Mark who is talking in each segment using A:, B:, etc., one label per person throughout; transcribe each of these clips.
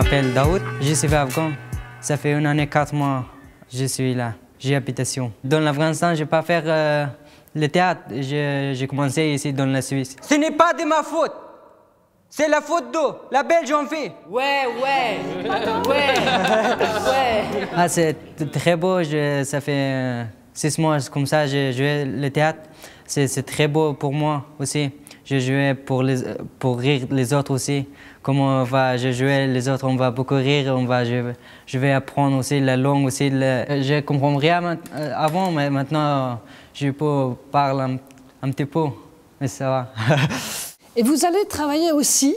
A: m'appelle Daoud, je suis afghan. Ça fait 1 année, 4 mois que je suis là, j'ai habitation. Dans l'Afghanistan, je ne vais pas faire le théâtre, j'ai commencé ici dans la Suisse. Ce n'est pas de ma faute, c'est la faute d'eux, la Belge en fait.
B: Ouais.
A: Ah, c'est très beau, ça fait 6 mois comme ça, j'ai joué le théâtre. C'est très beau pour moi aussi. Je jouais pour rire les autres aussi. Comment je jouais les autres, on va beaucoup rire, je vais apprendre aussi la langue aussi. Je ne comprends rien avant, mais maintenant je peux parler un petit peu, mais ça va.
C: Et vous allez travailler aussi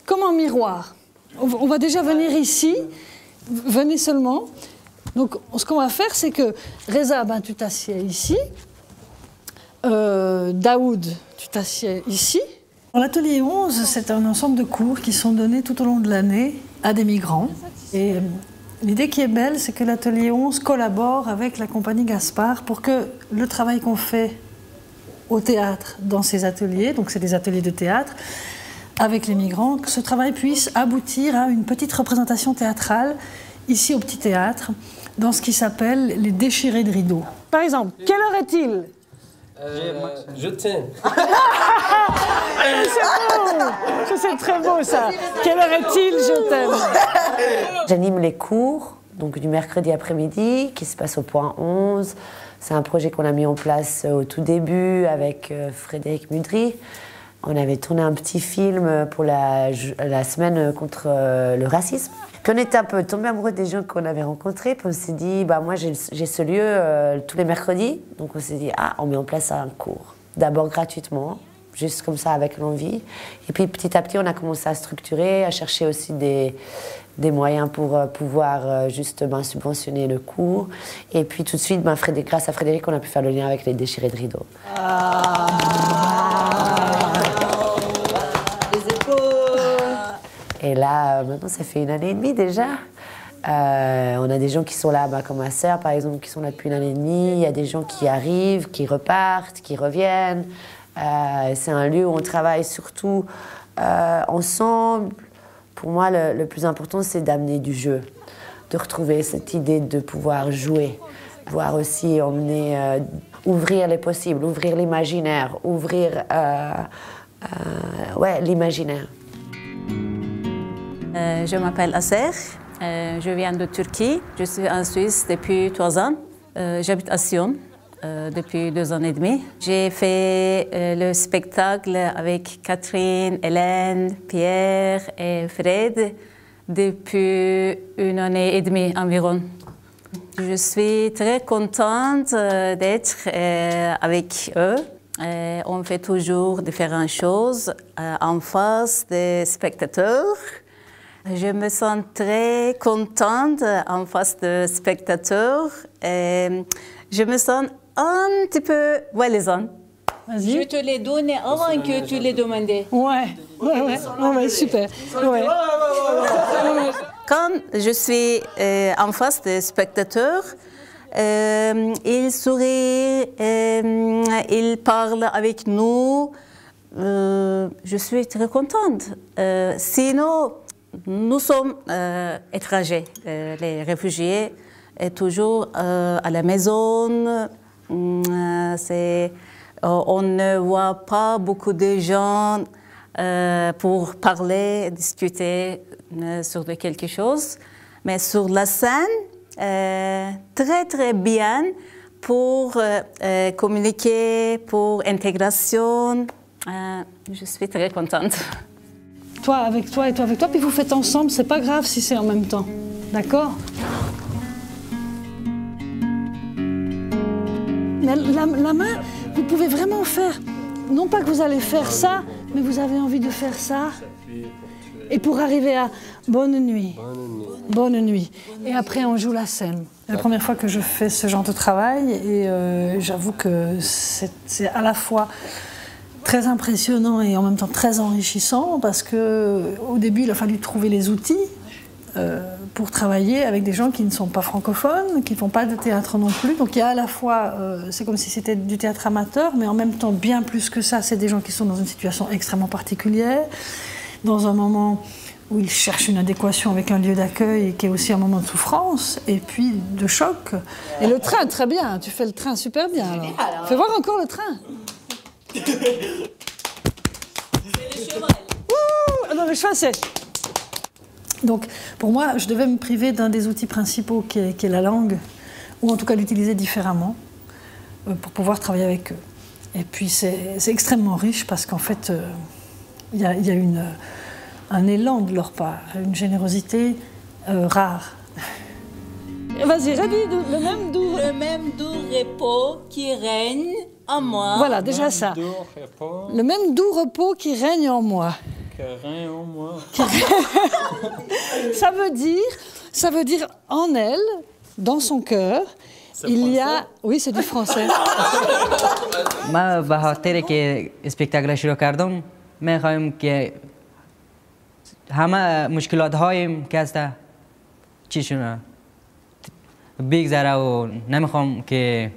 C: comme un miroir. On va déjà venir ici, venez seulement. Donc ce qu'on va faire, c'est que Reza, tu t'assieds ici. Daoud, tu t'assieds ici. L'atelier 11, c'est un ensemble de cours qui sont donnés tout au long de l'année à des migrants. Et l'idée qui est belle, c'est que l'atelier 11 collabore avec la compagnie Gaspard pour que le travail qu'on fait au théâtre dans ces ateliers, donc c'est des ateliers de théâtre, avec les migrants, que ce travail puisse aboutir à une petite représentation théâtrale ici au Petit Théâtre, dans ce qui s'appelle les déchirés de rideaux. Par exemple, quelle heure est-il ?
D: Je t'aime.
C: C'est très beau ça. Quelle heure est-il, je t'aime?
E: J'anime les cours, donc du mercredi après-midi, qui se passe au point 11. C'est un projet qu'on a mis en place au tout début avec Frédéric Mudry. On avait tourné un petit film pour la semaine contre le racisme. Puis on était un peu tombé amoureux des gens qu'on avait rencontrés. Puis on s'est dit, moi j'ai ce lieu tous les mercredis. Donc on s'est dit, on met en place un cours. D'abord gratuitement, juste comme ça avec l'envie. Et puis petit à petit, on a commencé à structurer, à chercher aussi des moyens pour pouvoir subventionner le cours. Et puis tout de suite, grâce à Frédéric, on a pu faire le lien avec les déchirés de rideaux. Et là, maintenant, ça fait 1 année et demie déjà. On a des gens qui sont là, comme ma sœur, par exemple, qui sont là depuis 1 année et demie. Il y a des gens qui arrivent, qui repartent, qui reviennent. C'est un lieu où on travaille surtout ensemble. Pour moi, le plus important, c'est d'amener du jeu, de retrouver cette idée de pouvoir jouer, voir aussi emmener, ouvrir les possibles, ouvrir l'imaginaire, ouvrir l'imaginaire.
F: Je m'appelle Aser, je viens de Turquie. Je suis en Suisse depuis 3 ans. J'habite à Sion depuis 2 ans et demi. J'ai fait le spectacle avec Catherine, Hélène, Pierre et Fred depuis 1 année et demie environ. Je suis très contente d'être avec eux. On fait toujours différentes choses en face des spectateurs. Je me sens très contente en face des spectateurs. Je me sens un petit peu valaisante.
B: Je te les donnais avant que tu les demandais.
C: Ouais, super. Ouais.
F: Quand je suis en face des spectateurs, ils sourient, ils parlent avec nous. Je suis très contente. Sinon, nous sommes étrangers, les réfugiés, et toujours à la maison. On ne voit pas beaucoup de gens pour parler, discuter sur quelque chose. Mais sur la scène, très très bien pour communiquer, pour intégration. Je suis très contente.
C: Toi avec toi et toi avec toi, puis vous faites ensemble, c'est pas grave si c'est en même temps. D'accord? Mais la main, vous pouvez vraiment faire, non pas que vous allez faire ça, mais vous avez envie de faire ça. Et pour arriver à bonne nuit. Bonne nuit. Et après, on joue la scène. C'est la première fois que je fais ce genre de travail et j'avoue que c'est à la fois très impressionnant et en même temps très enrichissant parce qu'au début, il a fallu trouver les outils pour travailler avec des gens qui ne sont pas francophones, qui ne font pas de théâtre non plus. Donc il y a à la fois, c'est comme si c'était du théâtre amateur, mais en même temps, bien plus que ça, c'est des gens qui sont dans une situation extrêmement particulière, dans un moment où il cherche une adéquation avec un lieu d'accueil qui est aussi un moment de souffrance et puis de choc. Et le train, très bien, tu fais le train super bien. Alors. Fais voir encore le train. C'est le cheval. Ouh, non, le cheval, c'est... Donc, pour moi, je devais me priver d'un des outils principaux qui est la langue, ou en tout cas l'utiliser différemment pour pouvoir travailler avec eux. Et puis, c'est extrêmement riche parce qu'en fait, il y a un élan de leur part, une générosité rare. Vas-y, redis le même doux.
B: Le même doux repos qui règne en moi.
C: Voilà, déjà ça. Le même doux repos qui règne en moi. Ça veut dire en elle, dans son cœur, il y a... Oui, c'est du français.
A: من به خاطر که اسپکتاکل شروع کردم میخوایم که همه مشکلات هایم که هسته چیشونه بگذره و نمیخوام که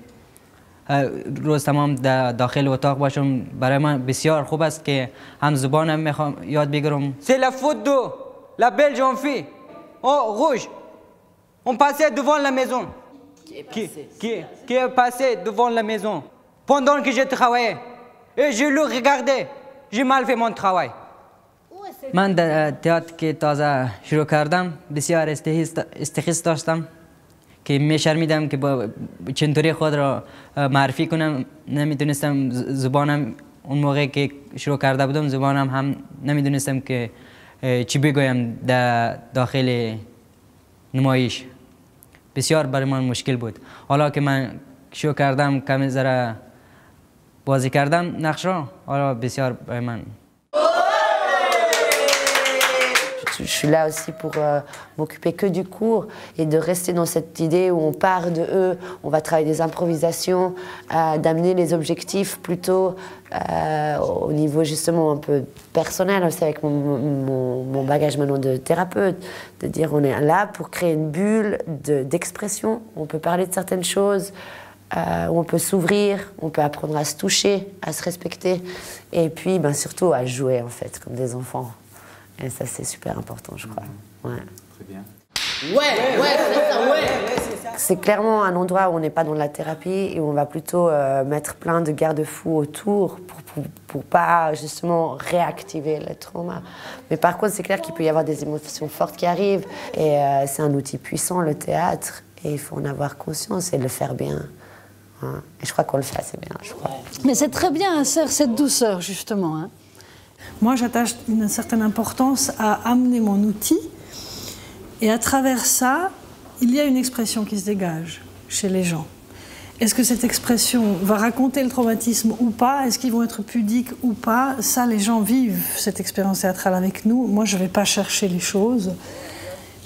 A: روز تمام داخل اتاق باشم. برای من بسیار خوب است که هم زبانم میخوام یاد بگیرم. C'est la faute de la belge en fille. Oh, rouge. On passait devant la maison. Qui est passé devant la maison pendant que je travaillais. Et je le regardais. J'ai mal fait mon travail. من در تئاتر که تازه شروع کردم بسیار استرس داشتم که میشرمیدم که با چطوری خود را معرفی کنم. نمیدونستم زبانم اون موقع که شروع کرده بودم زبانم هم نمیدونستم که چی بگویم داخل نمایش. بسیار برای من مشکل بود. حالا که من شروع کردم کمی ذره بازی کردم نقش را، حالا بسیار برای من.
E: Je suis là aussi pour m'occuper que du cours et de rester dans cette idée où on part de eux, on va travailler des improvisations, d'amener les objectifs plutôt au niveau justement un peu personnel aussi avec mon bagage maintenant de thérapeute, de dire on est là pour créer une bulle d'expression, on peut parler de certaines choses, où on peut s'ouvrir, on peut apprendre à se toucher, à se respecter et puis ben, surtout à jouer en fait comme des enfants. Et ça, c'est super important, je crois. Ouais.
G: Très bien.
E: C'est clairement un endroit où on n'est pas dans la thérapie et où on va plutôt mettre plein de garde-fous autour pour pas justement réactiver le trauma. Mais par contre, c'est clair qu'il peut y avoir des émotions fortes qui arrivent et c'est un outil puissant, le théâtre, et il faut en avoir conscience et le faire bien. Hein. Et je crois qu'on le fait assez bien, je crois.
C: Mais c'est très bien, cette douceur, justement. Hein. Moi, j'attache une certaine importance à amener mon outil et à travers ça, il y a une expression qui se dégage chez les gens. Est-ce que cette expression va raconter le traumatisme ou pas? Est-ce qu'ils vont être pudiques ou pas? Ça, les gens vivent cette expérience théâtrale avec nous. Moi, je ne vais pas chercher les choses.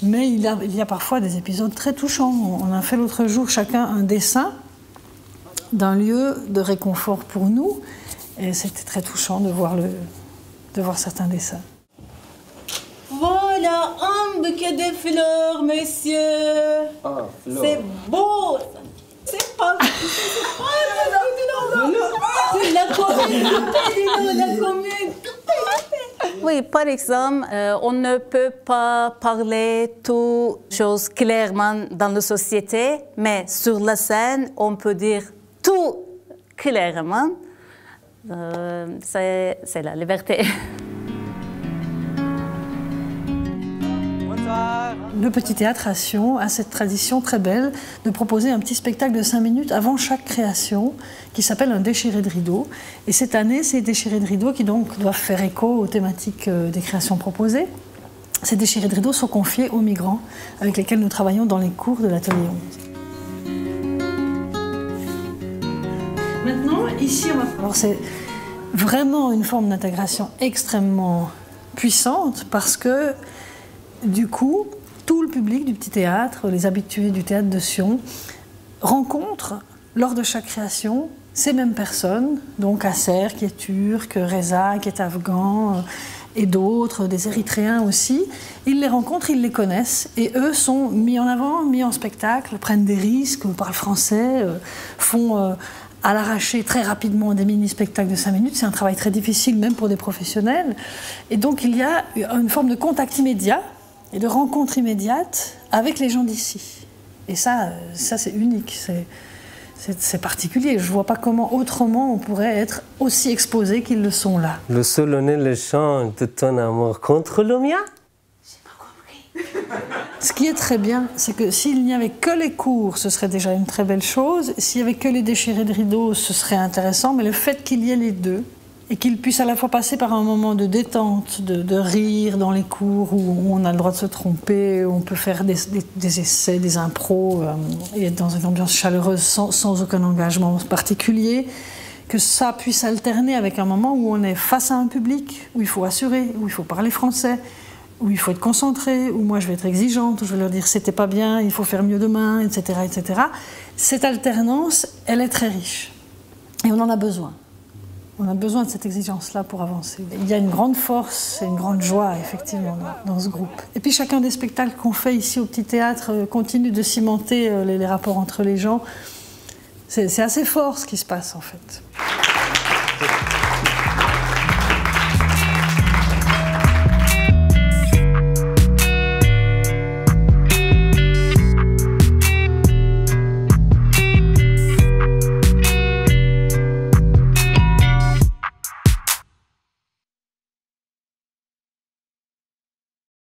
C: Mais il y a parfois des épisodes très touchants. On a fait l'autre jour chacun un dessin d'un lieu de réconfort pour nous. Et c'était très touchant de voir certains dessins.
B: Voilà un bouquet de fleurs, monsieur.
D: Ah, fleurs.
B: C'est beau. C'est pas la commune.
F: Oui, par exemple, on ne peut pas parler toutes choses clairement dans la société, mais sur la scène, on peut dire tout clairement. C'est la liberté.
C: Le Petit Théâtre à Sion a cette tradition très belle de proposer un petit spectacle de 5 minutes avant chaque création qui s'appelle un déchiré de rideau. Et cette année, ces déchirés de rideau qui donc doivent faire écho aux thématiques des créations proposées. Ces déchirés de rideau sont confiés aux migrants avec lesquels nous travaillons dans les cours de l'atelier 11. Maintenant, ici, alors c'est vraiment une forme d'intégration extrêmement puissante parce que du coup, tout le public du Petit Théâtre, les habitués du Théâtre de Sion, rencontrent lors de chaque création ces mêmes personnes, donc Asser qui est turc, Reza qui est afghan et d'autres, des Érythréens aussi. Ils les rencontrent, ils les connaissent et eux sont mis en avant, mis en spectacle, prennent des risques, parlent français, font à l'arracher très rapidement des mini-spectacles de 5 minutes. C'est un travail très difficile, même pour des professionnels. Et donc, il y a une forme de contact immédiat et de rencontre immédiate avec les gens d'ici. Et ça c'est unique, c'est particulier. Je ne vois pas comment autrement on pourrait être aussi exposé qu'ils le sont là.
D: Le solennel le chant de ton amour contre le mien.
C: Ce qui est très bien, c'est que s'il n'y avait que les cours, ce serait déjà une très belle chose. S'il n'y avait que les déchirés de rideaux, ce serait intéressant. Mais le fait qu'il y ait les deux, et qu'ils puissent à la fois passer par un moment de détente, de rire dans les cours, où on a le droit de se tromper, où on peut faire des essais, des impros, et être dans une ambiance chaleureuse sans aucun engagement particulier, que ça puisse alterner avec un moment où on est face à un public, où il faut assurer, où il faut parler français, où il faut être concentré, où moi je vais être exigeante, où je vais leur dire c'était pas bien, il faut faire mieux demain, etc., etc. Cette alternance, elle est très riche. Et on en a besoin. On a besoin de cette exigence-là pour avancer. Il y a une grande force et une grande joie, effectivement, dans ce groupe. Et puis chacun des spectacles qu'on fait ici au Petit Théâtre continue de cimenter les rapports entre les gens. C'est assez fort ce qui se passe, en fait.